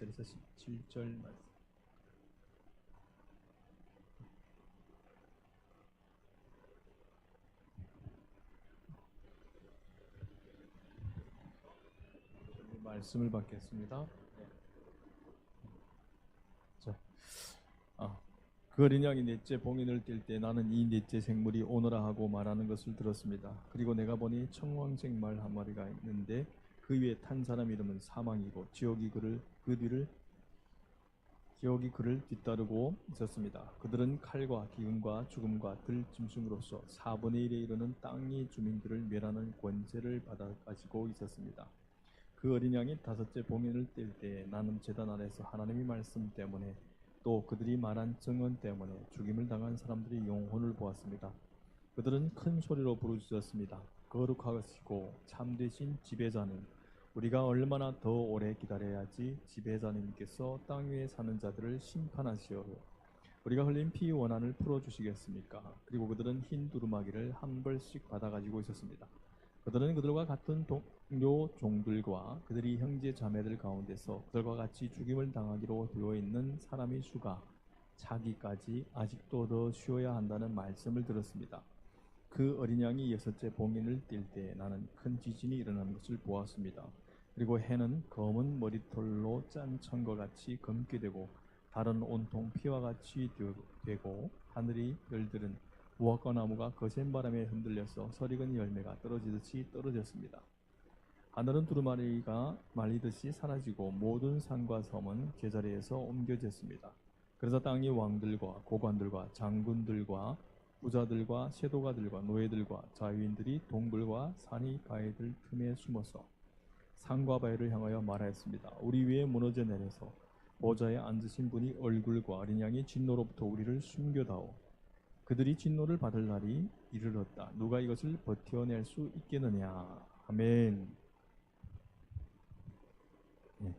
8절에서 17절 말씀. 말씀을 받겠습니다. 네. 자, 그 어린 양이 넷째 봉인을 뗄 때 나는 이 넷째 생물이 오너라 하고 말하는 것을 들었습니다. 그리고 내가 보니 청황색 말 한 마리가 있는데 그 위에 탄 사람 이름은 사망이고 지옥이 그를 뒤따르고 있었습니다. 그들은 칼과 기근과 죽음과 들짐승으로서 4분의 1에 이르는 땅의 주민들을 멸하는 권세를 받아 가지고 있었습니다. 그 어린 양이 다섯째 봉인을 뗄 때 나는 제단 아래서 하나님의 말씀 때문에 또 그들이 말한 증언 때문에 죽임을 당한 사람들의 영혼을 보았습니다. 그들은 큰 소리로 부르짖었습니다. 거룩하시고 참되신 지배자님, 우리가 얼마나 더 오래 기다려야지 지배자님께서 땅 위에 사는 자들을 심판하시어 우리가 흘린 피 원한을 풀어주시겠습니까? 그리고 그들은 흰 두루마기를 한 벌씩 받아가지고 있었습니다. 그들은 그들과 같은 동료 종들과 그들이 형제 자매들 가운데서 그들과 같이 죽임을 당하기로 되어 있는 사람의 수가 차기까지 아직도 더 쉬어야 한다는 말씀을 들었습니다. 그 어린 양이 여섯째 봉인을 뗄 때 나는 큰 지진이 일어나는 것을 보았습니다. 그리고 해는 검은 머리털로 짠 천과 같이 검게 되고 달은 온통 피와 같이 되고 하늘의 별들은 무화과 나무가 거센 바람에 흔들려서 설익은 열매가 떨어지듯이 떨어졌습니다. 하늘은 두루마리가 말리듯이 사라지고 모든 산과 섬은 제자리에서 옮겨졌습니다. 그래서 땅의 왕들과 고관들과 장군들과 부자들과 세도가들과 노예들과 자유인들이 동굴과 산의 바위들 틈에 숨어서 산과 바위를 향하여 말하였습니다. 우리 위에 무너져 내려서 보좌에 앉으신 분이 얼굴과 어린 양의 진노로부터 우리를 숨겨다오. 그들이 진노를 받을 날이 이르렀다. 누가 이것을 버텨낼 수 있겠느냐. 아멘. 네.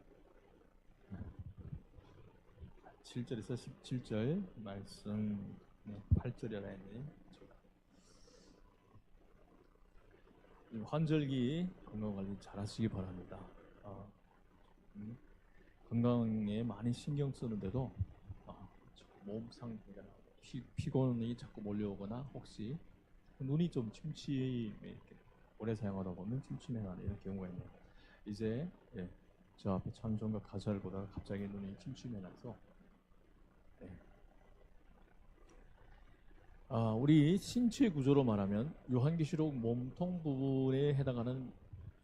7절에서 17절 말씀. 8절이라 했네. 환절기 건강관리 잘 하시기 바랍니다. 건강에 많이 신경 쓰는데도 몸 상태가 피곤이 자꾸 몰려오거나 혹시 눈이 좀 침침해 이렇게 오래 사용하다 보면 침침해 나는 이런 경우가 있네요. 이제 저 앞에 찬송가 가사를 보다가 갑자기 눈이 침침해 나서 우리 신체 구조로 말하면 요한계시록 몸통 부분에 해당하는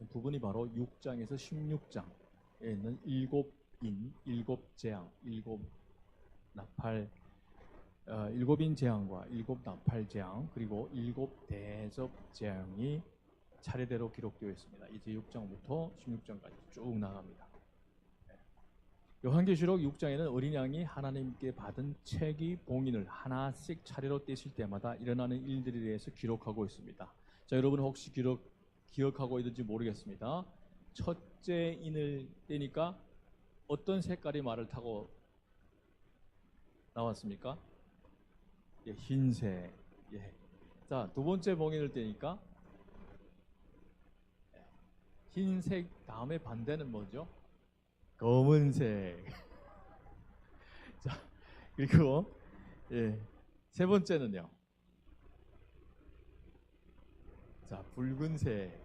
부분이 바로 6장에서 16장에 있는 7인, 7재앙, 7나팔, 7인 재앙과 7나팔 재앙 그리고 7대접재앙이 차례대로 기록되어 있습니다. 이제 6장부터 16장까지 쭉 나갑니다. 요한계시록 6장에는 어린 양이 하나님께 받은 책의 봉인을 하나씩 차례로 떼실 때마다 일어나는 일들에 대해서 기록하고 있습니다. 자, 여러분 혹시 기억하고 있는지 모르겠습니다. 첫째 인을 떼니까 어떤 색깔의 말을 타고 나왔습니까? 흰색. 자, 두 번째 봉인을 떼니까 흰색 다음에 반대는 뭐죠? 검은색. 자, 그리고 세 번째는요. 자, 붉은색.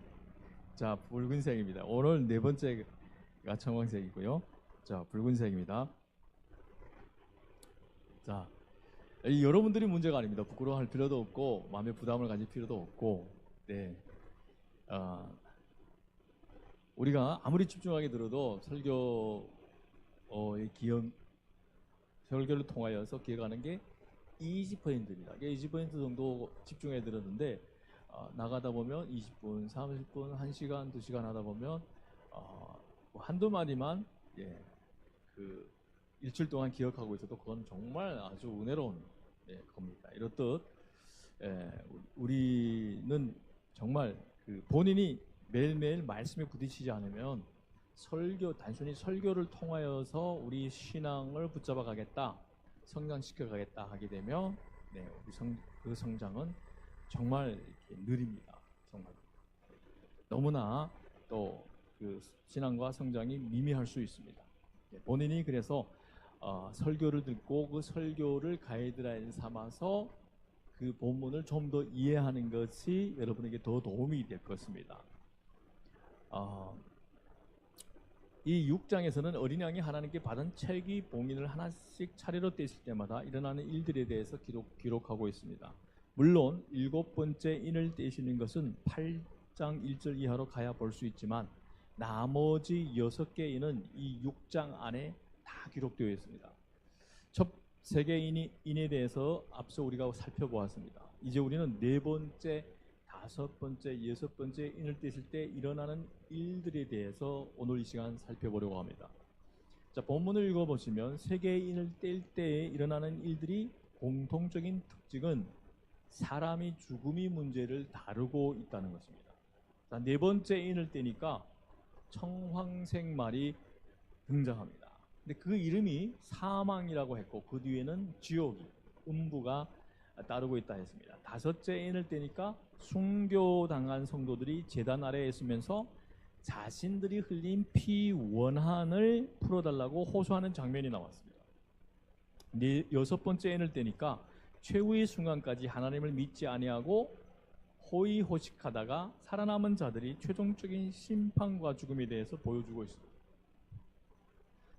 자, 붉은색입니다. 오늘 네 번째가 청황색이고요. 자, 붉은색입니다. 자, 여러분들이 문제가 아닙니다. 부끄러워할 필요도 없고 마음의 부담을 가질 필요도 없고, 우리가 아무리 집중하게 들어도 설교를 통하여서 기억하는 게 20%입니다. 20% 정도 집중해 들었는데 나가다 보면 20분, 30분, 1시간, 2시간 하다 보면 한두 마디만 그 일주일 동안 기억하고 있어도 그건 정말 아주 은혜로운 겁니다. 이렇듯 우리는 정말 그 본인이 매일매일 말씀에 부딪히지 않으면 단순히 설교를 통하여서 우리 신앙을 붙잡아 가겠다, 성장시켜 가겠다 하게 되면 그 성장은 정말 이렇게 느립니다. 정말 너무나 또 그 신앙과 성장이 미미할 수 있습니다. 본인이 그래서 설교를 듣고 그 설교를 가이드라인 삼아서 그 본문을 좀 더 이해하는 것이 여러분에게 더 도움이 될 것입니다. 이 6장에서는 어린 양이 하나님께 받은 찰기 봉인을 하나씩 차례로 떼실 때마다 일어나는 일들에 대해서 기록하고 있습니다. 물론 7번째 인을 떼시는 것은 8장 1절 이하로 가야 볼 수 있지만 나머지 6개 인은 이 6장 안에 다 기록되어 있습니다. 첫 3개 인에 대해서 앞서 우리가 살펴보았습니다. 이제 우리는 4번째, 5번째, 6번째 인을 떼실 때 일어나는 일들에 대해서 오늘 이 시간 살펴보려고 합니다. 자, 본문을 읽어보시면 3개의 인을 뗄 때에 일어나는 일들이 공통적인 특징은 사람이 죽음의 문제를 다루고 있다는 것입니다. 자, 4번째 인을 떼니까 청황색 말이 등장합니다. 근데 그 이름이 사망이라고 했고 그 뒤에는 지옥이, 음부가 따르고 있다 했습니다. 5째 인을 떼니까 순교당한 성도들이 제단 아래에 있으면서 자신들이 흘린 피 원한을 풀어달라고 호소하는 장면이 나왔습니다. 6번째 인을 떼니까 최후의 순간까지 하나님을 믿지 아니하고 호의호식하다가 살아남은 자들이 최종적인 심판과 죽음에 대해서 보여주고 있습니다.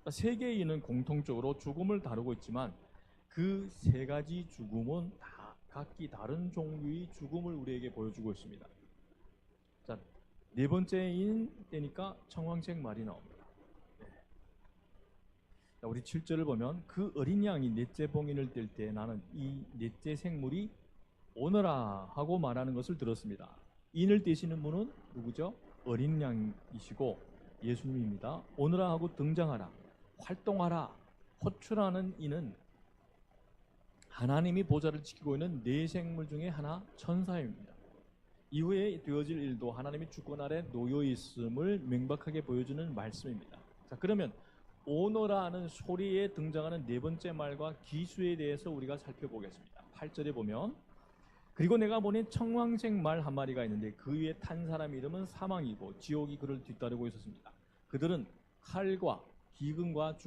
3개의 인은 공통적으로 죽음을 다루고 있지만 그 3가지 죽음은 다 각기 다른 종류의 죽음을 우리에게 보여주고 있습니다. 자, 4번째 인 때니까 청황색 말이 나옵니다. 네. 자, 우리 7절을 보면 그 어린 양이 넷째 봉인을 뗄 때 나는 이 넷째 생물이 오너라 하고 말하는 것을 들었습니다. 인을 떼시는 분은 누구죠? 어린 양이시고 예수님입니다. 오너라 하고 등장하라, 활동하라, 호출하는 이는 하나님이 보좌를 지키고 있는 4생물 중에 하나, 천사입니다. 이후에 되어질 일도 하나님이 주권 아래 놓여 있음을 명백하게 보여주는 말씀입니다. 자, 그러면 오너라는 소리에 등장하는 4번째 말과 기수에 대해서 우리가 살펴보겠습니다. 8절에 보면 그리고 내가 보니 청황색 말 한 마리가 있는데 그 위에 탄 사람 이름은 사망이고 지옥이 그를 뒤따르고 있었습니다. 그들은 칼과 기근과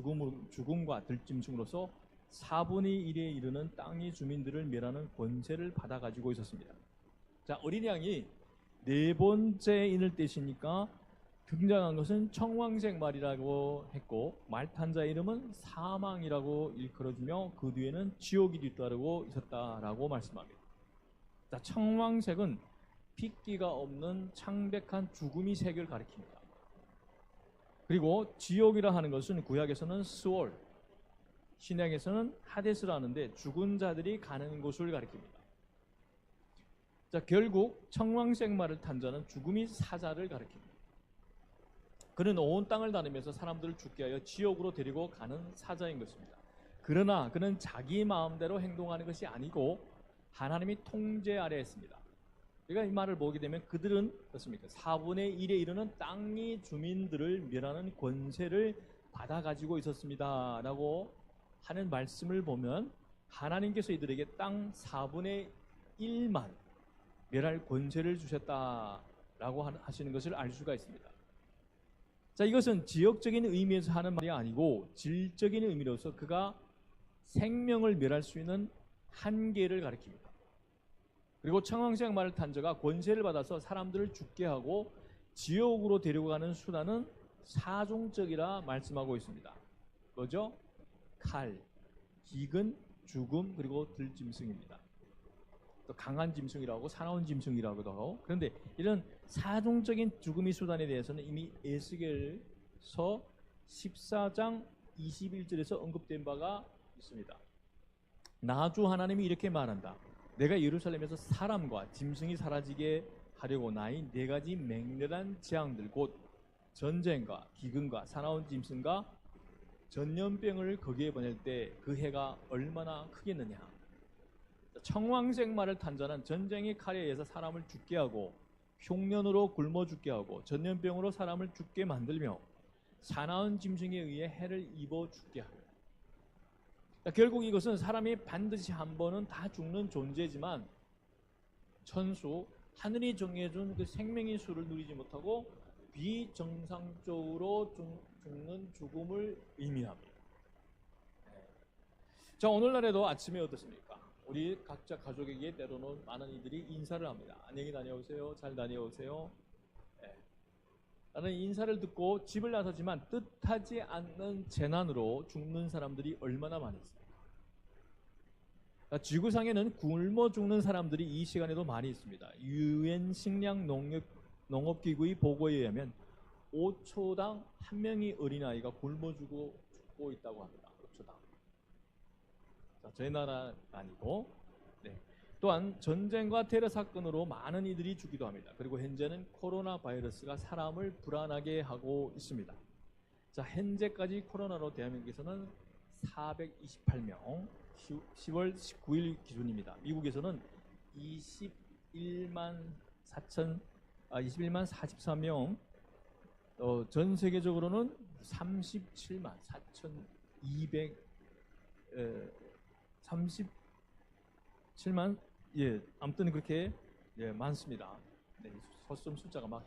죽음과 들짐승으로서 4분의 1에 이르는 땅의 주민들을 멸하는 권세를 받아 가지고 있었습니다. 자, 어린 양이 4번째 인을 떼시니까 등장한 것은 청황색 말이라고 했고 말 탄 자 이름은 사망이라고 일컬어주며 그 뒤에는 지옥이 뒤따르고 있었다라고 말씀합니다. 자, 청황색은 핏기가 없는 창백한 죽음의 색을 가리킵니다. 그리고 지옥이라 하는 것은 구약에서는 스월, 신약에서는 하데스라 하는데 죽은 자들이 가는 곳을 가리킵니다. 자, 결국 청황색 말을 탄 자는 죽음의 사자를 가리킵니다. 그는 온 땅을 다니면서 사람들을 죽게 하여 지옥으로 데리고 가는 사자인 것입니다. 그러나 그는 자기 마음대로 행동하는 것이 아니고 하나님이 통제 아래에 있습니다. 우리가 이 말을 보게 되면 그들은 어떻습니까? 4분의 1에 이르는 땅의 주민들을 멸하는 권세를 받아 가지고 있었습니다 라고 하는 말씀을 보면 하나님께서 이들에게 땅 4분의 1만 멸할 권세를 주셨다라고 하시는 것을 알 수가 있습니다. 자, 이것은 지역적인 의미에서 하는 말이 아니고 질적인 의미로서 그가 생명을 멸할 수 있는 한계를 가리킵니다. 그리고 청황색 말을 탄 자가 권세를 받아서 사람들을 죽게 하고 지옥으로 데리고 가는 수단은 사종적이라 말씀하고 있습니다. 뭐죠? 칼, 기근, 죽음, 그리고 들짐승입니다. 또 강한 짐승이라고 사나운 짐승이라고도 하고, 그런데 이런 사종적인 죽음의 수단에 대해서는 이미 에스겔서 14장 21절에서 언급된 바가 있습니다. 나주 하나님이 이렇게 말한다. 내가 예루살렘에서 사람과 짐승이 사라지게 하려고 나의 4가지 맹렬한 재앙들 곧 전쟁과 기근과 사나운 짐승과 전염병을 거기에 보낼 때 그 해가 얼마나 크겠느냐. 청황색 말을 탄 자는 전쟁의 칼에 의해서 사람을 죽게 하고 흉년으로 굶어 죽게 하고 전염병으로 사람을 죽게 만들며 사나운 짐승에 의해 해를 입어 죽게 합니다. 결국 이것은 사람이 반드시 한 번은 다 죽는 존재지만 천수, 하늘이 정해준 그 생명의 수를 누리지 못하고 비정상적으로 죽는 죽음을 의미합니다. 자, 오늘날에도 아침에 어떻습니까? 우리 각자 가족에게 때로는 많은 이들이 인사를 합니다. 안녕히 다녀오세요. 잘 다녀오세요. 라는 인사를 듣고 집을 나서지만 뜻하지 않는 재난으로 죽는 사람들이 얼마나 많이 있습니까? 지구상에는 굶어 죽는 사람들이 이 시간에도 많이 있습니다. 유엔 식량 농업기구의 보고에 의하면 5초당 한 명의 어린아이가 굶어 죽고 있다고 합니다. 5초당. 자, 저희 나라 아니고. 네. 또한 전쟁과 테러 사건으로 많은 이들이 죽기도 합니다. 그리고 현재는 코로나 바이러스가 사람을 불안하게 하고 있습니다. 자, 현재까지 코로나로 대한민국에서는 428명, 10월 19일 기준입니다. 미국에서는 21만 44명, 전 세계적으로는 37만 4,237만, 아무튼 그렇게 많습니다. 네, 서점 숫자가 막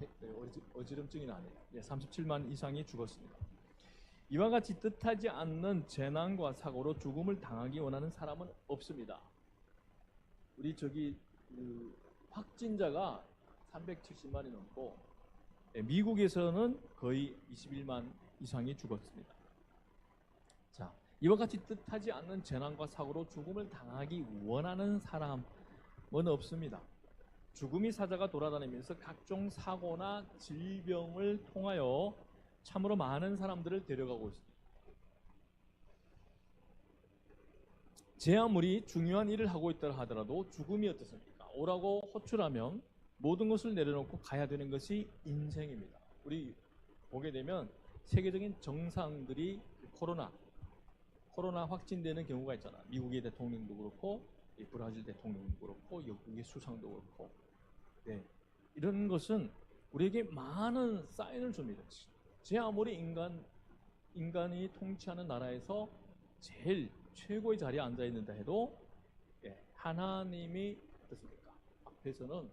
어지럼증이 나네요. 37만 이상이 죽었습니다. 이와 같이 뜻하지 않는 재난과 사고로 죽음을 당하기 원하는 사람은 없습니다. 우리 확진자가 370만이 넘고 미국에서는 거의 21만 이상이 죽었습니다. 자, 이와 같이 뜻하지 않는 재난과 사고로 죽음을 당하기 원하는 사람은 없습니다. 죽음이 사자가 돌아다니면서 각종 사고나 질병을 통하여 참으로 많은 사람들을 데려가고 있습니다. 제 아무리 중요한 일을 하고 있다 하더라도 죽음이 어떻습니까? 오라고 호출하면 모든 것을 내려놓고 가야 되는 것이 인생입니다. 우리 보게 되면 세계적인 정상들이 코로나 확진되는 경우가 있잖아. 미국의 대통령도 그렇고 브라질 대통령도 그렇고 영국의 수상도 그렇고. 네. 이런 것은 우리에게 많은 사인을 줍니다. 제 아무리 인간이 통치하는 나라에서 제일 최고의 자리에 앉아 있는다 해도 하나님이 어떻습니까? 앞에서는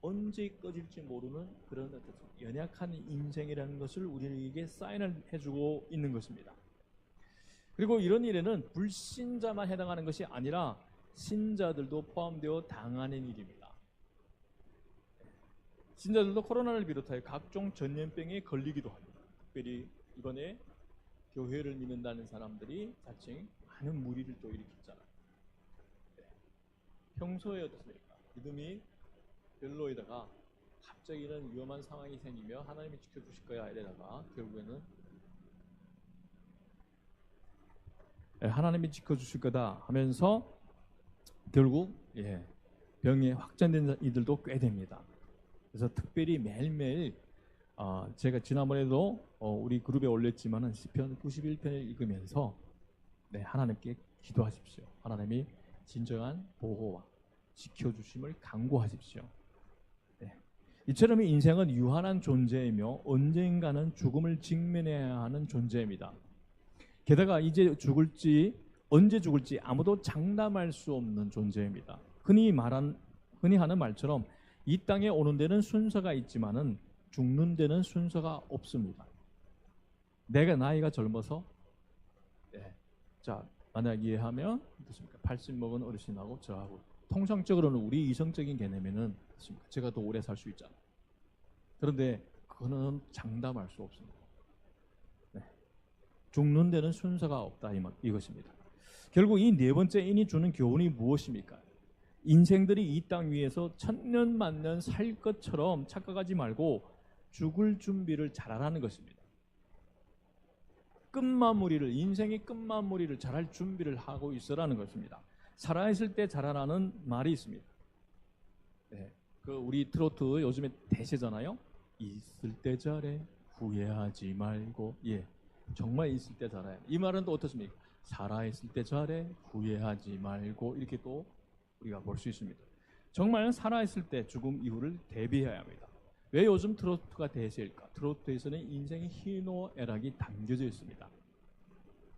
언제 꺼질지 모르는 그런 연약한 인생이라는 것을 우리에게 사인을 해주고 있는 것입니다. 그리고 이런 일에는 불신자만 해당하는 것이 아니라 신자들도 포함되어 당하는 일입니다. 신자들도 코로나를 비롯하여 각종 전염병에 걸리기도 합니다. 특별히 이번에 교회를 믿는다는 사람들이 자칭 많은 무리를 또 일으켰잖아요. 평소에 어떻습니까? 믿음이 별로에다가 갑자기는 위험한 상황이 생기며 하나님이 지켜주실 거야 이래다가 결국에는 하나님이 지켜주실 거다 하면서 결국 병에 확진된 이들도 꽤 됩니다. 그래서 특별히 매일매일 제가 지난번에도 우리 그룹에 올렸지만은 시편 91편을 읽으면서 하나님께 기도하십시오. 하나님이 진정한 보호와 지켜주심을 간구하십시오. 이처럼 인생은 유한한 존재이며 언젠가는 죽음을 직면해야 하는 존재입니다. 게다가 이제 죽을지 언제 죽을지 아무도 장담할 수 없는 존재입니다. 흔히 하는 말처럼 이 땅에 오는 데는 순서가 있지만은 죽는 데는 순서가 없습니다. 내가 나이가 젊어서 자 만약 이해하면 어떻습니까? 80 먹은 어르신하고 저하고 통상적으로는 우리 이성적인 개념에는 어떻습니까? 제가 더 오래 살 수 있잖아요. 그런데 그거는 장담할 수 없습니다. 죽는 데는 순서가 없다 이것입니다. 결국 이 네 번째 인이 주는 교훈이 무엇입니까? 인생들이 이 땅 위에서 천년 만년 살 것처럼 착각하지 말고 죽을 준비를 잘하라는 것입니다. 인생의 끝마무리를 잘할 준비를 하고 있으라는 것입니다. 살아있을 때 잘하라는 말이 있습니다. 우리 트로트 요즘에 대세잖아요. 있을 때 잘해 후회하지 말고. 정말 있을 때 잘해. 이 말은 또 어떻습니까? 살아있을 때 잘해 후회하지 말고 이렇게 또 우리가 볼 수 있습니다. 정말 살아있을 때 죽음 이후를 대비해야 합니다. 왜 요즘 트로트가 대세일까? 트로트에서는 인생의 희노애락이 담겨져 있습니다.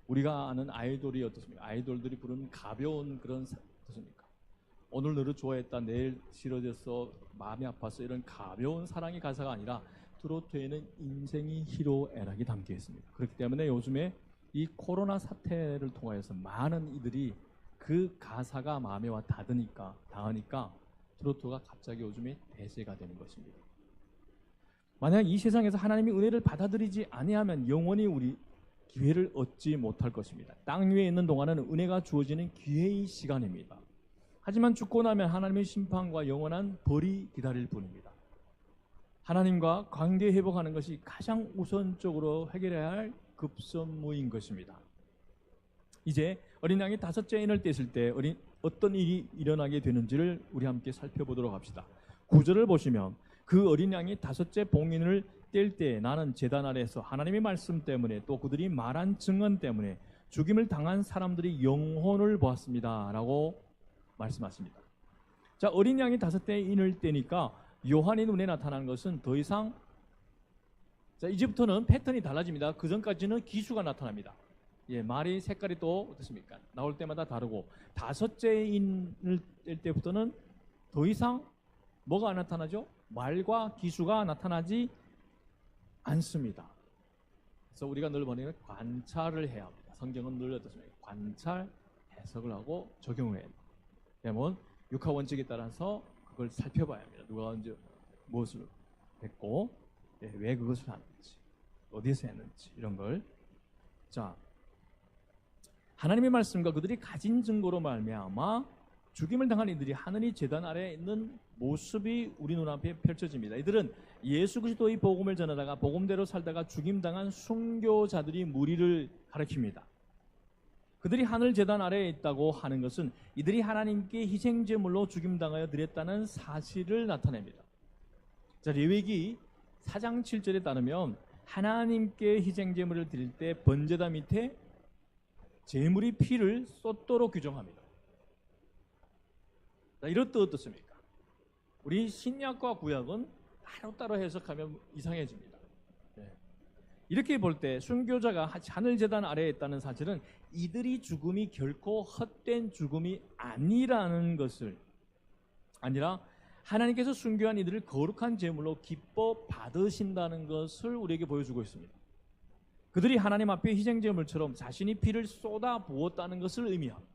우리가 아는 아이돌이 어떻습니까? 아이돌들이 부르는 가벼운 그런 어떻습니까? 오늘 너를 좋아했다 내일 싫어졌어 마음이 아팠어 이런 가벼운 사랑의 가사가 아니라 트로트에는 인생이 희로애락이 담겨 있습니다. 그렇기 때문에 요즘에 이 코로나 사태를 통하여서 많은 이들이 그 가사가 마음에 와 닿으니까 트로트가 갑자기 요즘에 대세가 되는 것입니다. 만약 이 세상에서 하나님의 은혜를 받아들이지 아니하면 영원히 우리 기회를 얻지 못할 것입니다. 땅 위에 있는 동안은 은혜가 주어지는 기회의 시간입니다. 하지만 죽고 나면 하나님의 심판과 영원한 벌이 기다릴 뿐입니다. 하나님과 관계 회복하는 것이 가장 우선적으로 해결해야 할 급선무인 것입니다. 이제 어린 양이 5째 인을 떼실 때 어떤 일이 일어나게 되는지를 우리 함께 살펴보도록 합시다. 9절을 보시면 그 어린 양이 5째 봉인을 뗄 때 나는 제단 아래에서 하나님의 말씀 때문에 또 그들이 말한 증언 때문에 죽임을 당한 사람들이 영혼을 보았습니다 라고 말씀하십니다. 자, 어린 양이 5째 인을 떼니까 요한의 눈에 나타난 것은 더 이상, 자, 이제부터는 패턴이 달라집니다. 그 전까지는 기수가 나타납니다. 예, 말이 색깔이 또 어떻습니까? 나올 때마다 다르고 5째 인을 뗄 때부터는 더 이상 뭐가 나타나죠? 말과 기수가 나타나지 않습니다. 그래서 우리가 늘 보내는 관찰을 해야 합니다. 성경은 늘 어떻습니까? 관찰, 해석을 하고 적용을 해야 합니다. 그러면 육하 원칙에 따라서 그걸 살펴봐야 합니다. 누가 언제 무엇을 했고, 왜 그것을 하는지, 어디서 했는지 이런 걸. 자, 하나님의 말씀과 그들이 가진 증거로 말미암아 죽임을 당한 이들이 하늘의 제단 아래에 있는 모습이 우리 눈앞에 펼쳐집니다. 이들은 예수 그리스도의 복음을 전하다가 복음대로 살다가 죽임당한 순교자들이 무리를 가리킵니다. 그들이 하늘 제단 아래에 있다고 하는 것은 이들이 하나님께 희생제물로 죽임당하여 드렸다는 사실을 나타냅니다. 자, 레위기 4장 7절에 따르면 하나님께 희생제물을 드릴 때 번제단 밑에 제물의 피를 쏟도록 규정합니다. 자, 이렇듯 어떻습니까? 우리 신약과 구약은 따로따로 해석하면 이상해집니다. 네. 이렇게 볼 때 순교자가 하늘 제단 아래에 있다는 사실은 이들이 죽음이 결코 헛된 죽음이 아니라는 것을, 아니라 하나님께서 순교한 이들을 거룩한 제물로 기뻐 받으신다는 것을 우리에게 보여주고 있습니다. 그들이 하나님 앞에 희생제물처럼 자신이 피를 쏟아 부었다는 것을 의미합니다.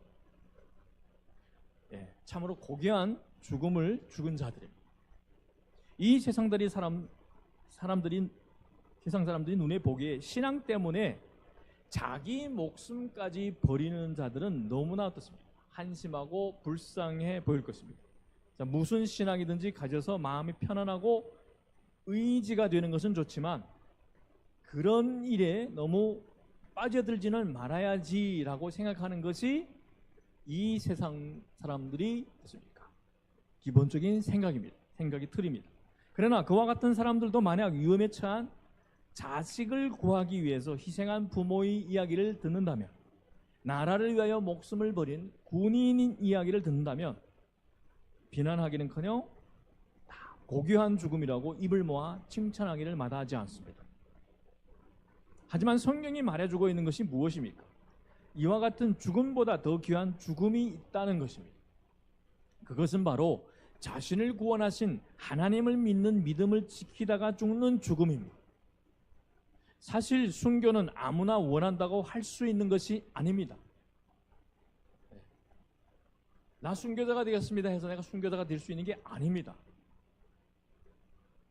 예, 참으로 고귀한 죽음을 죽은 자들입니다. 이 세상 사람들이 눈에 보기에 신앙 때문에 자기 목숨까지 버리는 자들은 너무나 어떻습니까? 한심하고 불쌍해 보일 것입니다. 자, 무슨 신앙이든지 가져서 마음이 편안하고 의지가 되는 것은 좋지만 그런 일에 너무 빠져들지는 말아야지라고 생각하는 것이 이 세상 사람들이 어떻습니까? 기본적인 생각입니다. 생각이 틀입니다. 그러나 그와 같은 사람들도 만약 위험에 처한 자식을 구하기 위해서 희생한 부모의 이야기를 듣는다면, 나라를 위하여 목숨을 버린 군인인 이야기를 듣는다면 비난하기는커녕 고귀한 죽음이라고 입을 모아 칭찬하기를 마다하지 않습니다. 하지만 성경이 말해주고 있는 것이 무엇입니까? 이와 같은 죽음보다 더 귀한 죽음이 있다는 것입니다. 그것은 바로 자신을 구원하신 하나님을 믿는 믿음을 지키다가 죽는 죽음입니다. 사실 순교는 아무나 원한다고 할 수 있는 것이 아닙니다. 나 순교자가 되겠습니다 해서 내가 순교자가 될 수 있는 게 아닙니다.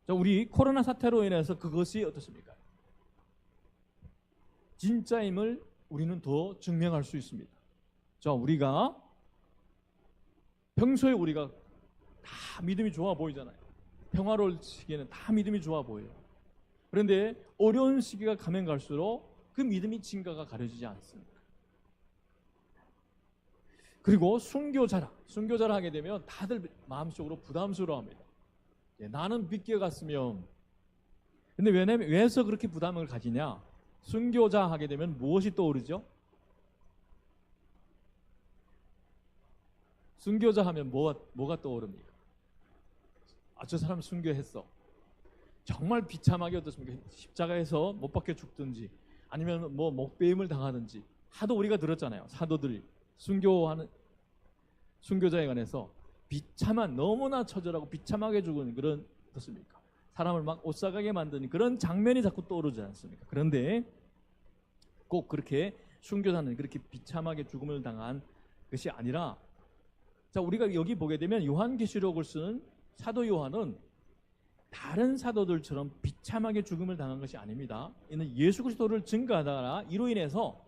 자, 우리 코로나 사태로 인해서 그것이 어떻습니까? 진짜임을 우리는 더 증명할 수 있습니다. 자, 우리가 평소에 우리가 다 믿음이 좋아 보이잖아요. 평화로울 시기에는 다 믿음이 좋아 보여요. 그런데 어려운 시기가 가면 갈수록 그 믿음이 증가가 가려지지 않습니다. 그리고 순교자라 하게 되면 다들 마음속으로 부담스러워합니다. 나는 믿게 갔으면. 근데 왜서 그렇게 부담을 가지냐? 순교자 하게 되면 무엇이 떠오르죠? 순교자 하면 뭐가 떠오릅니까? 아, 저 사람 순교했어. 정말 비참하게 어떻습니까? 십자가에서 못 박혀 죽든지 아니면 뭐 목배임을 당하든지 하도 우리가 들었잖아요. 사도들이 순교하는 순교자에 관해서 비참한, 너무나 처절하고 비참하게 죽은 그런 어떻습니까? 사람을 막 오싹하게 만드는 그런 장면이 자꾸 떠오르지 않습니까? 그런데 꼭 그렇게 순교자는 그렇게 비참하게 죽음을 당한 것이 아니라, 자, 우리가 여기 보게 되면 요한계시록을 쓴 사도 요한은 다른 사도들처럼 비참하게 죽음을 당한 것이 아닙니다. 이는 예수 그리스도를 증거하다가 이로 인해서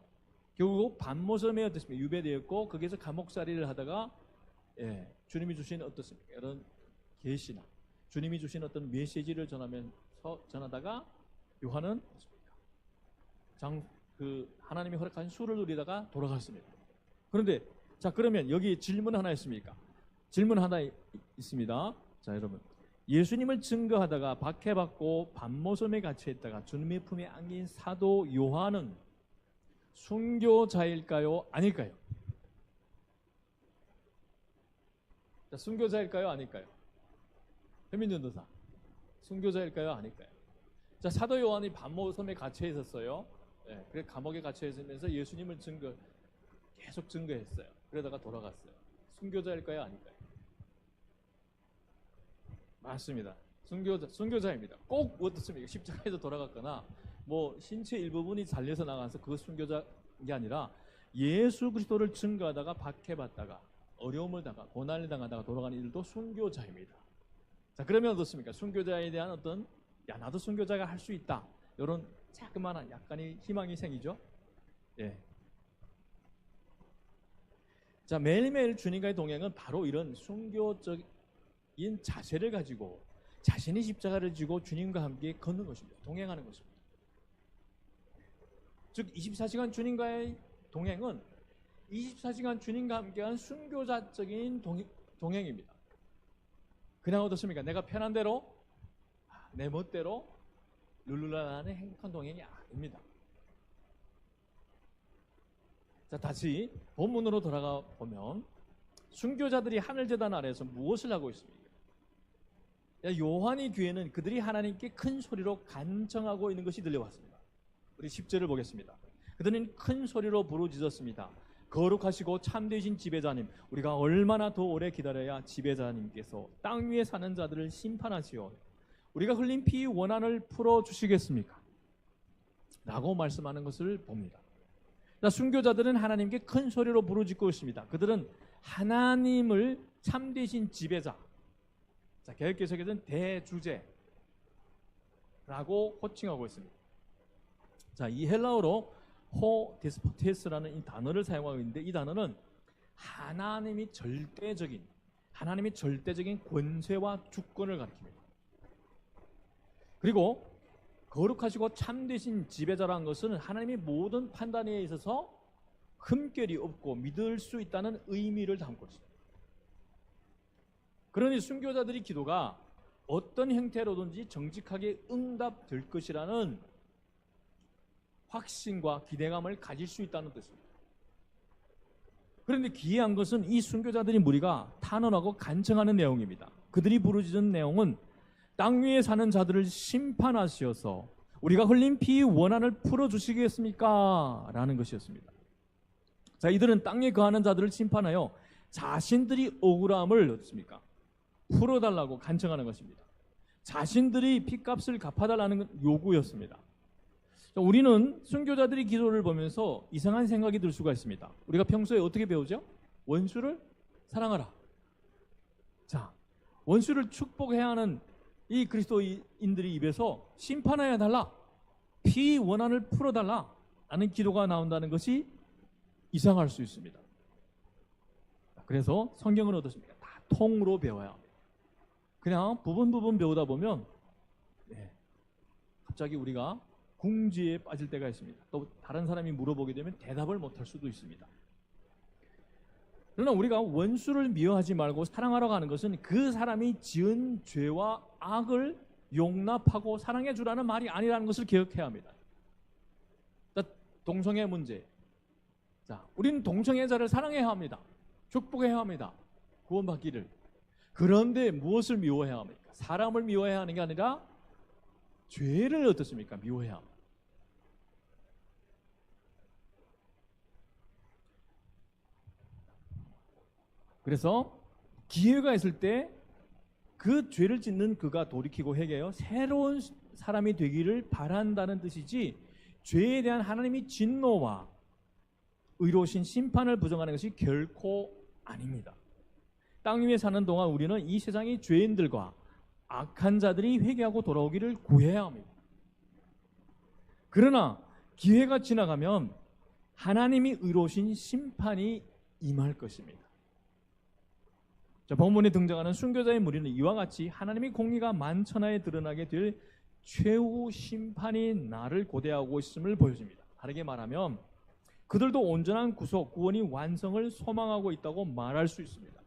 결국 반모섬에 어떻습니까? 유배되었고 거기에서 감옥살이를 하다가 주님이 주신 어떻습니까? 이런 계시나 주님이 주신 어떤 메시지를 전하다가 요한은 하나님이 허락한 수를 누리다가 돌아갔습니다. 그런데 자, 그러면 여기 질문 하나 있습니까? 질문 하나 있습니다. 자, 여러분, 예수님을 증거하다가 박해받고 반모섬에 갇혀있다가 주님의 품에 안긴 사도 요한은 순교자일까요? 아닐까요? 자, 순교자일까요? 아닐까요? 현민전도사, 순교자일까요? 아닐까요? 자, 사도 요한이 반모섬에 갇혀 있었어요. 그래서 감옥에 갇혀 있으면서 예수님을 계속 증거했어요. 그러다가 돌아갔어요. 순교자일까요? 아닐까요? 맞습니다. 순교자입니다. 꼭 어떻습니까? 십자가에서 돌아갔거나 뭐 신체 일부분이 잘려서 나가서 그거 순교자인 게 아니라 예수 그리스도를 증거하다가 박해받다가 어려움을 당하고 고난을 당하다가 돌아가는 일도 순교자입니다. 자, 그러면 어떻습니까? 순교자에 대한 어떤 나도 순교자가 할 수 있다, 이런 자그마한 약간의 희망이 생기죠. 자, 매일매일 주님과의 동행은 바로 이런 순교적인 자세를 가지고 자신이 십자가를 지고 주님과 함께 걷는 것입니다. 동행하는 것입니다. 즉 24시간 주님과의 동행은 24시간 주님과 함께한 순교자적인 동행입니다. 그냥 어떻습니까? 내가 편한 대로 내 멋대로 룰루랄라하는 행복한 동행이 아닙니다. 자, 다시 본문으로 돌아가 보면 순교자들이 하늘재단 아래에서 무엇을 하고 있습니까? 요한의 귀에는 그들이 하나님께 큰 소리로 간청하고 있는 것이 들려왔습니다. 우리 10절을 보겠습니다. 그들은 큰 소리로 부르짖었습니다. 거룩하시고 참되신 지배자님, 우리가 얼마나 더 오래 기다려야 지배자님께서 땅 위에 사는 자들을 심판하시오, 우리가 흘린 피 원한을 풀어주시겠습니까? 라고 말씀하는 것을 봅니다. 자, 순교자들은 하나님께 큰 소리로 부르짖고 있습니다. 그들은 하나님을 참되신 지배자, 자, 개역개석에서는 대주제라고 호칭하고 있습니다. 자, 이 헬라어로 호 데스포테스라는 이 단어를 사용하고 있는데, 이 단어는 하나님이 절대적인 권세와 주권을 가리킵니다. 그리고 거룩하시고 참되신 지배자라는 것은 하나님의 모든 판단에 있어서 흠결이 없고 믿을 수 있다는 의미를 담고 있습니다. 그러니 순교자들의 기도가 어떤 형태로든지 정직하게 응답될 것이라는 확신과 기대감을 가질 수 있다는 뜻입니다. 그런데 기이한 것은 이 순교자들의 무리가 탄원하고 간청하는 내용입니다. 그들이 부르짖은 내용은 땅 위에 사는 자들을 심판하시어서 우리가 흘린 피 원한을 풀어주시겠습니까? 라는 것이었습니다. 자, 이들은 땅에 거하는 자들을 심판하여 자신들이 억울함을 어떻습니까? 풀어달라고 간청하는 것입니다. 자신들이 피값을 갚아달라는 요구였습니다. 자, 우리는 순교자들의 기도를 보면서 이상한 생각이 들 수가 있습니다. 우리가 평소에 어떻게 배우죠? 원수를 사랑하라. 자, 원수를 축복해야 하는 이 그리스도인들의 입에서 심판해야 달라, 피 원한을 풀어달라 라는 기도가 나온다는 것이 이상할 수 있습니다. 그래서 성경은 어떻습니까? 다 통으로 배워야 합니다. 그냥 부분 배우다 보면 갑자기 우리가 궁지에 빠질 때가 있습니다. 또 다른 사람이 물어보게 되면 대답을 못할 수도 있습니다. 그러나 우리가 원수를 미워하지 말고 사랑하러 가는 것은 그 사람이 지은 죄와 악을 용납하고 사랑해 주라는 말이 아니라는 것을 기억해야 합니다. 자, 동성애 문제. 자, 우리는 동성애자를 사랑해야 합니다. 축복해야 합니다. 구원받기를. 그런데 무엇을 미워해야 합니까? 사람을 미워해야 하는 게 아니라 죄를 어떻습니까? 미워해야 합니다. 그래서 기회가 있을 때 그 죄를 짓는 그가 돌이키고 회개하여 새로운 사람이 되기를 바란다는 뜻이지, 죄에 대한 하나님의 진노와 의로우신 심판을 부정하는 것이 결코 아닙니다. 땅 위에 사는 동안 우리는 이 세상의 죄인들과 악한 자들이 회개하고 돌아오기를 구해야 합니다. 그러나 기회가 지나가면 하나님이 의로우신 심판이 임할 것입니다. 자, 본문에 등장하는 순교자의 무리는 이와 같이 하나님의 공의가 만천하에 드러나게 될 최후 심판이 나를 고대하고 있음을 보여줍니다. 다르게 말하면 그들도 온전한 구속, 구원이 완성을 소망하고 있다고 말할 수 있습니다.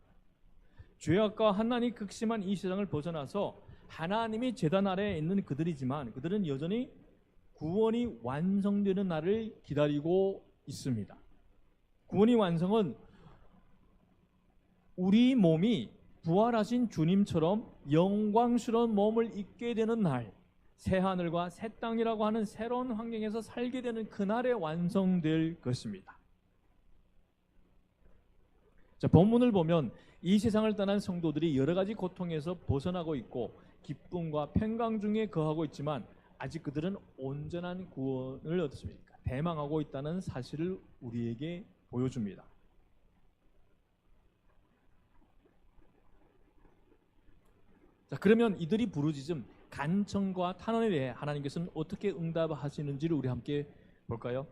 죄악과 한난이 극심한 이 세상을 벗어나서 하나님의 제단 아래에 있는 그들이지만 그들은 여전히 구원이 완성되는 날을 기다리고 있습니다. 구원이 완성은 우리 몸이 부활하신 주님처럼 영광스러운 몸을 입게 되는 날, 새 하늘과 새 땅이라고 하는 새로운 환경에서 살게 되는 그날에 완성될 것입니다. 자, 본문을 보면 이 세상을 떠난 성도들이 여러 가지 고통에서 벗어나고 있고 기쁨과 평강 중에 거하고 있지만 아직 그들은 온전한 구원을 얻었습니까? 대망하고 있다는 사실을 우리에게 보여줍니다. 자, 그러면 이들이 부르짖음 간청과 탄원에 대해 하나님께서는 어떻게 응답하시는지를 우리 함께 볼까요?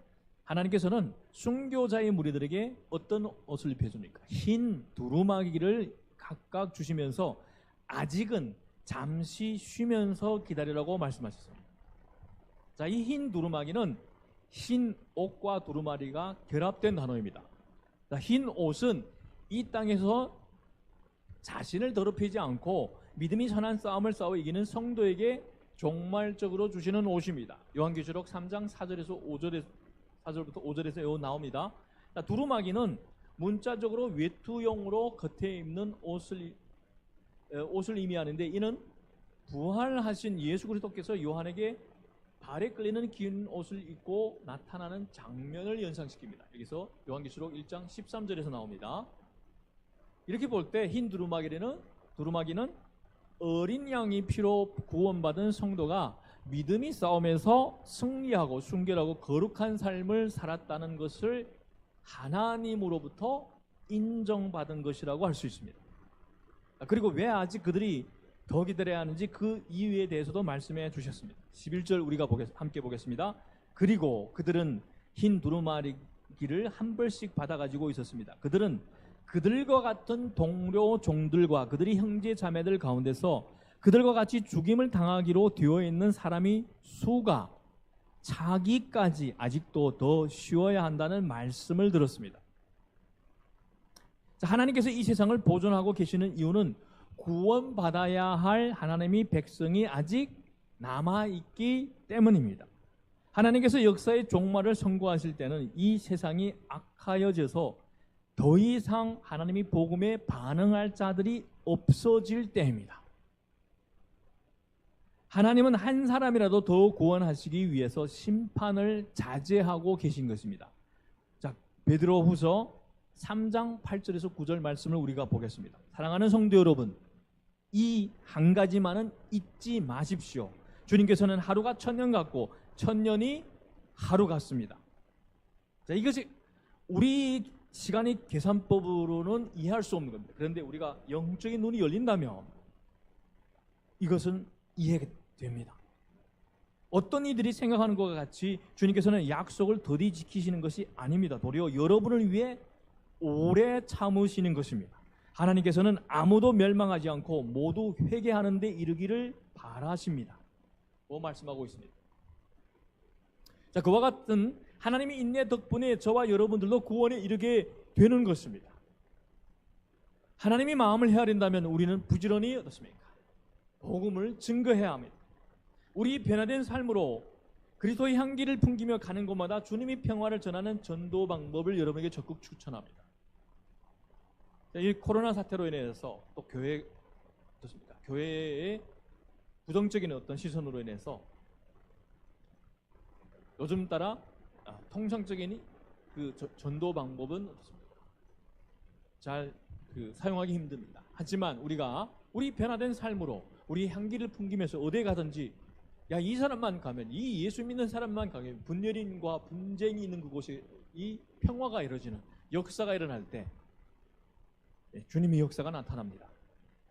하나님께서는 순교자의 무리들에게 어떤 옷을 입혀줍니까? 흰 두루마기를 각각 주시면서 아직은 잠시 쉬면서 기다리라고 말씀하셨습니다. 자, 이 흰 두루마기는 흰 옷과 두루마리가 결합된 단어입니다. 자, 흰 옷은 이 땅에서 자신을 더럽히지 않고 믿음이 선한 싸움을 싸워 이기는 성도에게 종말적으로 주시는 옷입니다. 요한계시록 3장 4절부터 5절에서 나옵니다. 두루마기는 문자적으로 외투용으로 겉에 입는 옷을 의미하는데 이는 부활하신 예수 그리스도께서 요한에게 발에 끌리는 긴 옷을 입고 나타나는 장면을 연상시킵니다. 여기서 요한계시록 1장 13절에서 나옵니다. 이렇게 볼 때 흰 두루마기는 어린 양이 피로 구원받은 성도가 믿음이 싸움에서 승리하고 순결하고 거룩한 삶을 살았다는 것을 하나님으로부터 인정받은 것이라고 할 수 있습니다. 그리고 왜 아직 그들이 더 기다려야 하는지 그 이유에 대해서도 말씀해 주셨습니다. 11절 우리가 함께 보겠습니다. 그리고 그들은 흰 두루마기를 한 벌씩 받아가지고 있었습니다. 그들은 그들과 같은 동료 종들과 그들이 형제 자매들 가운데서 그들과 같이 죽임을 당하기로 되어 있는 사람이 수가 차기까지 아직도 더 쉬어야 한다는 말씀을 들었습니다. 하나님께서 이 세상을 보존하고 계시는 이유는 구원받아야 할 하나님의 백성이 아직 남아있기 때문입니다. 하나님께서 역사의 종말을 선고하실 때는 이 세상이 악하여져서 더 이상 하나님의 복음에 반응할 자들이 없어질 때입니다. 하나님은 한 사람이라도 더 구원하시기 위해서 심판을 자제하고 계신 것입니다. 자, 베드로후서 3장 8절에서 9절 말씀을 우리가 보겠습니다. 사랑하는 성도 여러분, 이 한 가지만은 잊지 마십시오. 주님께서는 하루가 천년 같고 천년이 하루 같습니다. 자, 이것이 우리 시간의 계산법으로는 이해할 수 없는 겁니다. 그런데 우리가 영적인 눈이 열린다면 이것은 이해됩니다. 어떤 이들이 생각하는 것과 같이 주님께서는 약속을 더디 지키시는 것이 아닙니다. 도리어 여러분을 위해 오래 참으시는 것입니다. 하나님께서는 아무도 멸망하지 않고 모두 회개하는 데 이르기를 바라십니다. 말씀하고 있습니다. 자, 그와 같은 하나님의 인내 덕분에 저와 여러분들도 구원에 이르게 되는 것입니다. 하나님이 마음을 헤아린다면 우리는 부지런히 어떻습니까? 복음을 증거해야 합니다. 우리 변화된 삶으로 그리스도의 향기를 풍기며 가는 곳마다 주님의 평화를 전하는 전도 방법을 여러분에게 적극 추천합니다. 이 코로나 사태로 인해서 또 교회의 부정적인 어떤 시선으로 인해서 요즘 따라 통상적인 그 전도 방법은 어떻습니까? 잘 사용하기 힘듭니다. 하지만 우리가 우리 변화된 삶으로 우리 향기를 풍기면서 어디에 가든지 야, 이 사람만 가면, 이 예수 믿는 사람만 가면 분열인과 분쟁이 있는 그곳에 이 평화가 이루어지는 역사가 일어날 때 주님의 역사가 나타납니다.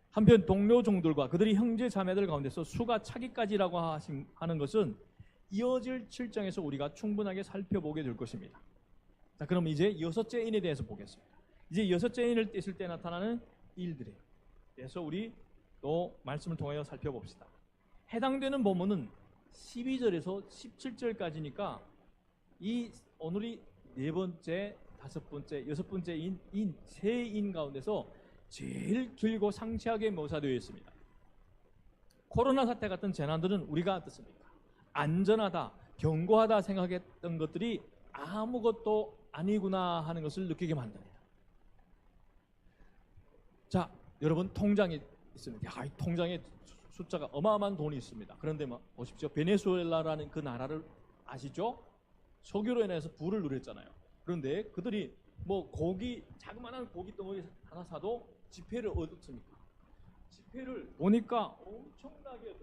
한편 동료 종들과 그들이 형제 자매들 가운데서 수가 차기까지라고 하는 것은 이어질 7장에서 우리가 충분하게 살펴보게 될 것입니다. 자, 그럼 이제 여섯째 인에 대해서 보겠습니다. 이제 여섯째 인을 떼실 때 나타나는 일들에 대해서 우리 또 말씀을 통하여 살펴봅시다. 해당되는 본문은 12절에서 17절까지니까 이 오늘이 네 번째, 다섯 번째, 여섯 번째 인 세 인 가운데서 제일 길고 상세하게 묘사되어 있습니다. 코로나 사태 같은 재난들은 우리가 어떻습니까? 안전하다, 견고하다 생각했던 것들이 아무것도 아니구나 하는 것을 느끼게 만듭니다. 자, 여러분 통장이 있습니다. 야, 이 통장에 숫자가 어마어마한 돈이 있습니다. 그런데 보십시오. 베네수엘라라는 그 나라를 아시죠? 석유로 인해서 부를 누렸잖아요. 그런데 그들이 고기, 자그마한 고기 덩어리 하나 사도 지폐를 얻었습니까? 지폐를 보니까 엄청나게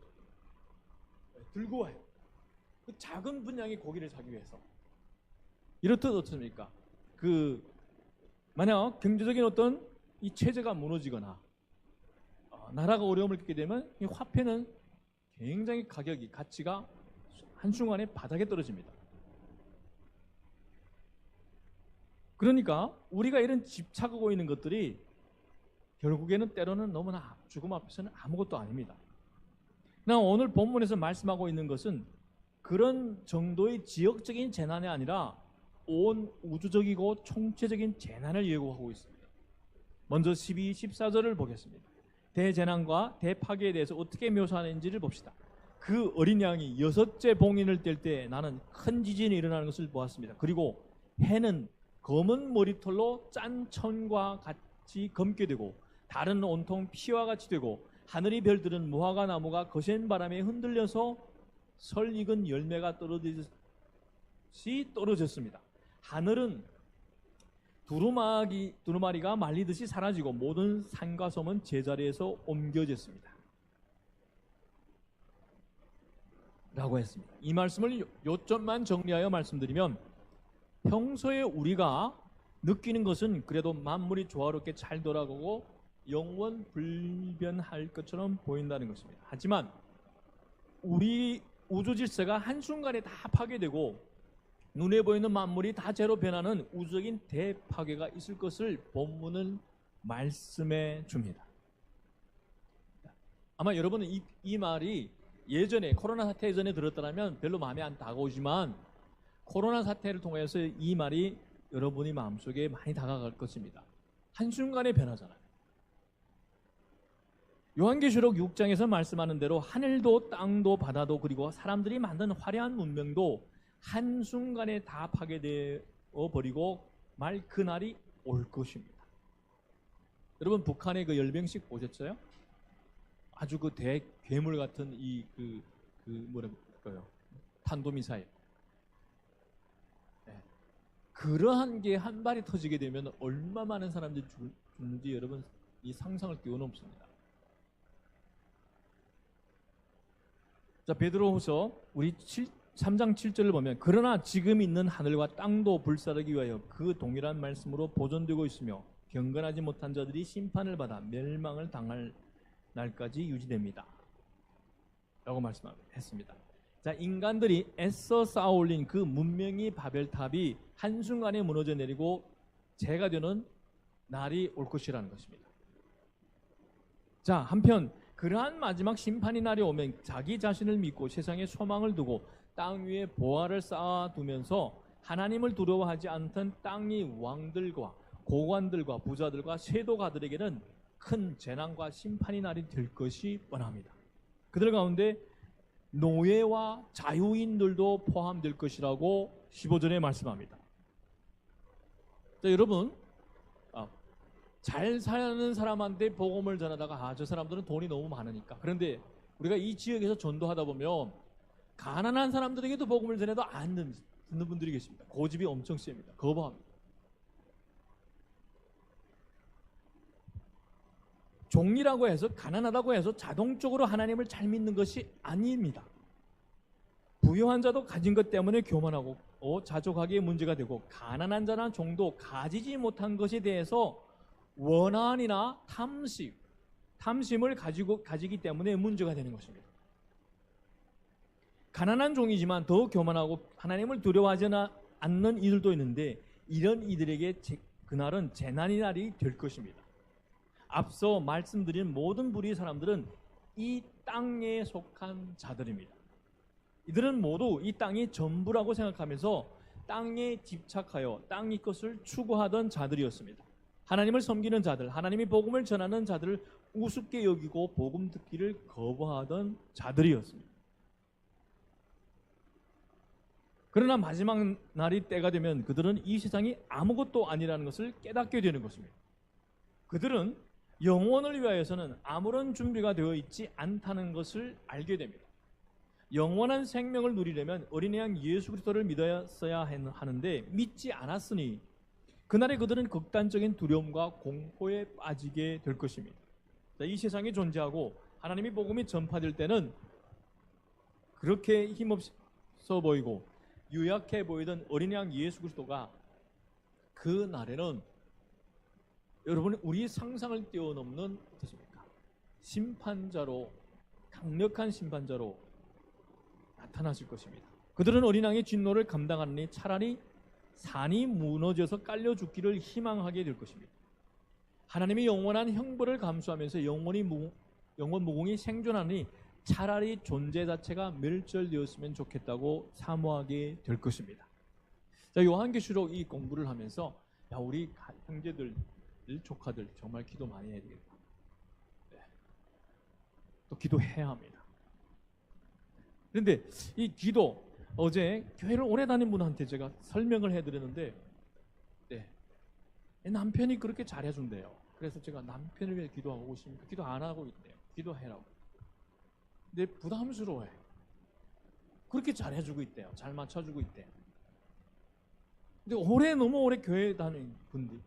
들고 와요. 그 작은 분량의 고기를 사기 위해서. 이렇듯 어떻습니까? 만약 경제적인 어떤 이 체제가 무너지거나 나라가 어려움을 겪게 되면 이 화폐는 굉장히 가치가 한순간에 바닥에 떨어집니다. 그러니까 우리가 이런 집착하고 있는 것들이 결국에는 때로는 너무나 죽음 앞에서는 아무것도 아닙니다. 그러나 오늘 본문에서 말씀하고 있는 것은 그런 정도의 지역적인 재난이 아니라 온 우주적이고 총체적인 재난을 예고하고 있습니다. 먼저 12, 14절을 보겠습니다. 대재난과 대파괴에 대해서 어떻게 묘사하는지를 봅시다. 그 어린 양이 여섯째 봉인을 뗄 때 나는 큰 지진이 일어나는 것을 보았습니다. 그리고 해는 검은 머리털로 짠 천과 같이 검게 되고 달은 온통 피와 같이 되고 하늘의 별들은 무화과 나무가 거센 바람에 흔들려서 설익은 열매가 떨어지듯이 떨어졌습니다. 하늘은 두루마리가 말리듯이 사라지고 모든 산과 섬은 제자리에서 옮겨졌습니다. 라고 했습니다. 이 말씀을 요점만 정리하여 말씀드리면 평소에 우리가 느끼는 것은 그래도 만물이 조화롭게 잘 돌아가고 영원 불변할 것처럼 보인다는 것입니다. 하지만 우리 우주 질서가 한순간에 다 파괴되고 눈에 보이는 만물이 다 제로 변하는 우주적인 대파괴가 있을 것을 본문은 말씀해 줍니다. 아마 여러분은 이 말이 예전에 코로나 사태 예전에 들었다면 별로 마음에 안 다가오지만 코로나 사태를 통해서 이 말이 여러분이 마음속에 많이 다가갈 것입니다. 한순간에 변하잖아요. 요한계시록 6장에서 말씀하는 대로 하늘도 땅도 바다도 그리고 사람들이 만든 화려한 문명도 한순간에 다 파괴되어 버리고 말 그날이 올 것입니다. 여러분 북한의 그 열병식 보셨어요? 아주 그 대괴물 같은 뭐랄까요? 탄도미사일. 네. 그러한 게 한 발이 터지게 되면 얼마 많은 사람들이 죽는지 여러분 이 상상을 뛰어넘습니다. 자, 베드로후서 우리 3장 7절을 보면 그러나 지금 있는 하늘과 땅도 불사르기 위하여 그 동일한 말씀으로 보존되고 있으며 경건하지 못한 자들이 심판을 받아 멸망을 당할 날까지 유지됩니다. 라고 말씀했습니다. 자, 인간들이 애써 쌓아올린 그 문명의 바벨탑이 한순간에 무너져 내리고 재가 되는 날이 올 것이라는 것입니다. 자, 한편 그러한 마지막 심판의 날이 오면 자기 자신을 믿고 세상에 소망을 두고 땅 위에 보화를 쌓아두면서 하나님을 두려워하지 않던 땅의 왕들과 고관들과 부자들과 세도가들에게는 큰 재난과 심판의 날이 될 것이 뻔합니다. 그들 가운데 노예와 자유인들도 포함될 것이라고 15절에 말씀합니다. 자, 여러분 잘 사는 사람한테 복음을 전하다가 저 사람들은 돈이 너무 많으니까. 그런데 우리가 이 지역에서 전도하다 보면 가난한 사람들에게도 복음을 전해도 안 듣는 분들이 계십니다. 고집이 엄청 셉니다. 거부합니다. 종이라고 해서 가난하다고 해서 자동적으로 하나님을 잘 믿는 것이 아닙니다. 부유한 자도 가진 것 때문에 교만하고 자족하기에 문제가 되고, 가난한 자나 종도 가지지 못한 것에 대해서 원한이나 탐심을 가지기 때문에 문제가 되는 것입니다. 가난한 종이지만 더 교만하고 하나님을 두려워하지 않는 이들도 있는데, 이런 이들에게 그날은 재난의 날이 될 것입니다. 앞서 말씀드린 모든 부류의 사람들은 이 땅에 속한 자들입니다. 이들은 모두 이 땅이 전부라고 생각하면서 땅에 집착하여 땅의 것을 추구하던 자들이었습니다. 하나님을 섬기는 자들, 하나님이 복음을 전하는 자들을 우습게 여기고 복음 듣기를 거부하던 자들이었습니다. 그러나 마지막 날이 때가 되면 그들은 이 세상이 아무것도 아니라는 것을 깨닫게 되는 것입니다. 그들은 영원을 위하여서는 아무런 준비가 되어 있지 않다는 것을 알게 됩니다. 영원한 생명을 누리려면 어린이 양 예수 그리스도를 믿었어야 하는데 믿지 않았으니 그날에 그들은 극단적인 두려움과 공포에 빠지게 될 것입니다. 이 세상에 존재하고 하나님의 복음이 전파될 때는 그렇게 힘없어 보이고 유약해 보이던 어린이 양 예수 그리스도가 그 날에는 여러분 우리 상상을 뛰어넘는 어떻습니까? 심판자로, 강력한 심판자로 나타나실 것입니다. 그들은 어린 양의 진노를 감당하느니 차라리 산이 무너져서 깔려 죽기를 희망하게 될 것입니다. 하나님의 영원한 형벌을 감수하면서 영원 무궁히 생존하니 차라리 존재 자체가 멸절되었으면 좋겠다고 사모하게 될 것입니다. 자, 요한계시록 이 공부를 하면서 우리 형제들, 조카들 정말 기도 많이 해야 되겠다. 네. 또 기도해야 합니다. 그런데 이 기도, 어제 교회를 오래 다닌 분한테 제가 설명을 해드렸는데 남편이 그렇게 잘해준대요. 그래서 제가 남편을 위해 기도하고 있습니까? 기도 안 하고 있대요. 기도해라고. 근데 부담스러워해. 그렇게 잘해주고 있대요. 잘 맞춰주고 있대요. 근데 너무 오래 교회 다닌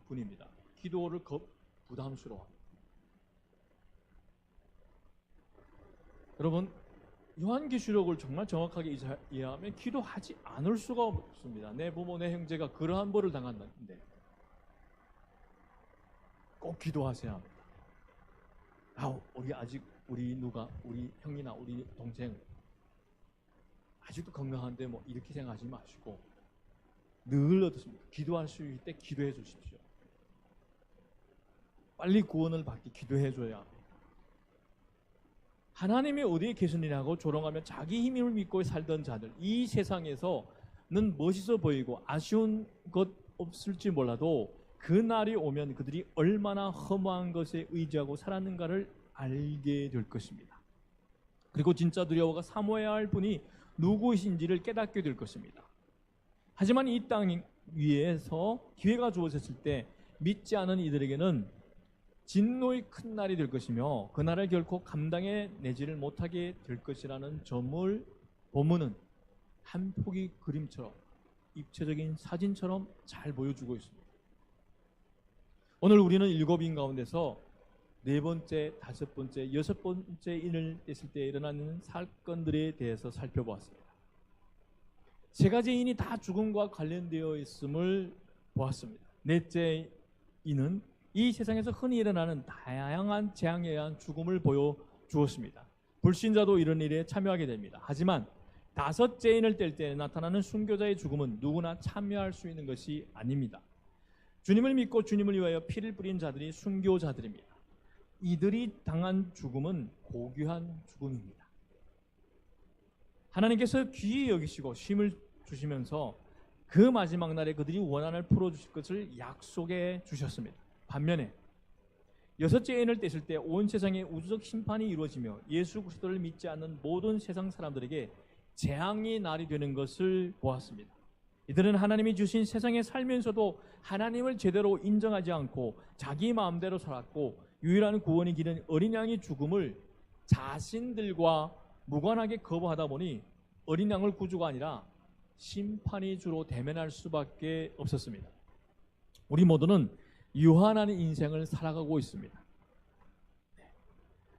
분입니다. 기도를 부담스러워. 여러분, 요한계시록을 정말 정확하게 이해하면 기도하지 않을 수가 없습니다. 내 부모, 내 형제가 그러한 벌을 당한다는데 꼭 기도하셔야 합니다. 우리 형이나 우리 동생 아직도 건강한데 이렇게 생각하지 마시고 늘 어떻습니까? 기도할 수 있을 때 기도해 주십시오. 빨리 구원을 받기 기도해 줘야 합니다. 하나님이 어디에 계시느냐고 조롱하며 자기 힘을 믿고 살던 자들, 이 세상에서는 멋있어 보이고 아쉬운 것 없을지 몰라도 그 날이 오면 그들이 얼마나 허무한 것에 의지하고 살았는가를 알게 될 것입니다. 그리고 진짜 두려워가 사모해야 할 분이 누구이신지를 깨닫게 될 것입니다. 하지만 이 땅 위에서 기회가 주어졌을 때 믿지 않은 이들에게는 진노의 큰 날이 될 것이며 그 날을 결코 감당해내지를 못하게 될 것이라는 점을 본문은 한 폭의 그림처럼, 입체적인 사진처럼 잘 보여주고 있습니다. 오늘 우리는 7인 가운데서 4번째, 5번째, 6번째 인을 뗐을 때 일어나는 사건들에 대해서 살펴보았습니다. 3가지 인이 다 죽음과 관련되어 있음을 보았습니다. 넷째 인은 이 세상에서 흔히 일어나는 다양한 재앙에 의한 죽음을 보여주었습니다. 불신자도 이런 일에 참여하게 됩니다. 하지만 5째 인을 뗄 때 나타나는 순교자의 죽음은 누구나 참여할 수 있는 것이 아닙니다. 주님을 믿고 주님을 위하여 피를 뿌린 자들이 순교자들입니다. 이들이 당한 죽음은 고귀한 죽음입니다. 하나님께서 귀히 여기시고 쉼을 주시면서 그 마지막 날에 그들이 원한을 풀어주실 것을 약속해 주셨습니다. 반면에 6째 인을 뗐을 때 온 세상에 우주적 심판이 이루어지며 예수 그리스도를 믿지 않는 모든 세상 사람들에게 재앙의 날이 되는 것을 보았습니다. 이들은 하나님이 주신 세상에 살면서도 하나님을 제대로 인정하지 않고 자기 마음대로 살았고 유일한 구원의 길은 어린 양의 죽음을 자신들과 무관하게 거부하다 보니 어린 양을 구주가 아니라 심판이 주로 대면할 수밖에 없었습니다. 우리 모두는 유한한 인생을 살아가고 있습니다.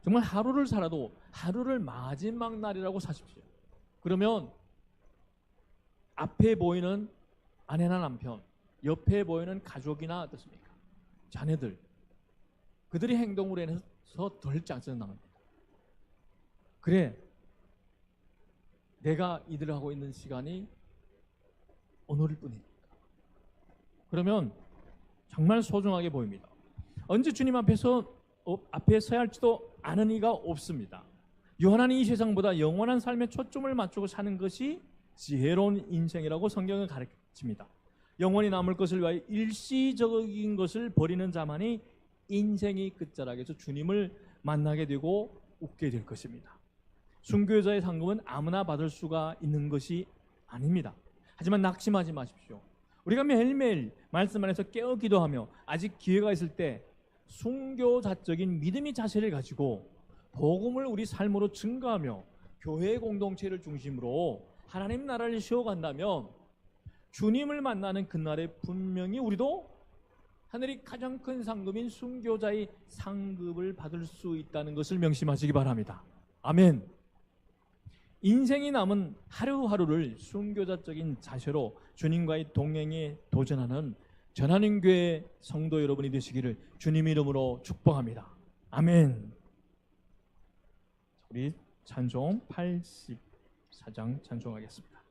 정말 하루를 살아도 하루를 마지막 날이라고 사십시오. 그러면 앞에 보이는 아내나 남편, 옆에 보이는 가족이나 어떻습니까? 자녀들, 그들의 행동으로 인해서 덜 짜증납니다. 그래, 내가 이들을 하고 있는 시간이 오늘일 뿐이니까. 그러면 정말 소중하게 보입니다. 언제 주님 앞에 서야 할지도 아는 이가 없습니다. 요한은 이 세상보다 영원한 삶에 초점을 맞추고 사는 것이 지혜로운 인생이라고 성경은 가르칩니다. 영원히 남을 것을 위하여 일시적인 것을 버리는 자만이 인생이 끝자락에서 주님을 만나게 되고 웃게 될 것입니다. 순교자의 상급은 아무나 받을 수가 있는 것이 아닙니다. 하지만 낙심하지 마십시오. 우리가 매일매일 말씀 안에서 깨어 기도하며 아직 기회가 있을 때 순교자적인 믿음의 자세를 가지고 복음을 우리 삶으로 증거하며 교회 공동체를 중심으로 하나님 나라를 세워간다면 주님을 만나는 그날에 분명히 우리도 하늘이 가장 큰 상급인 순교자의 상급을 받을 수 있다는 것을 명심하시기 바랍니다. 아멘. 인생이 남은 하루하루를 순교자적인 자세로 주님과의 동행에 도전하는 전한인교회 성도 여러분이 되시기를 주님 이름으로 축복합니다. 아멘. 우리 찬송 84장 찬송하겠습니다.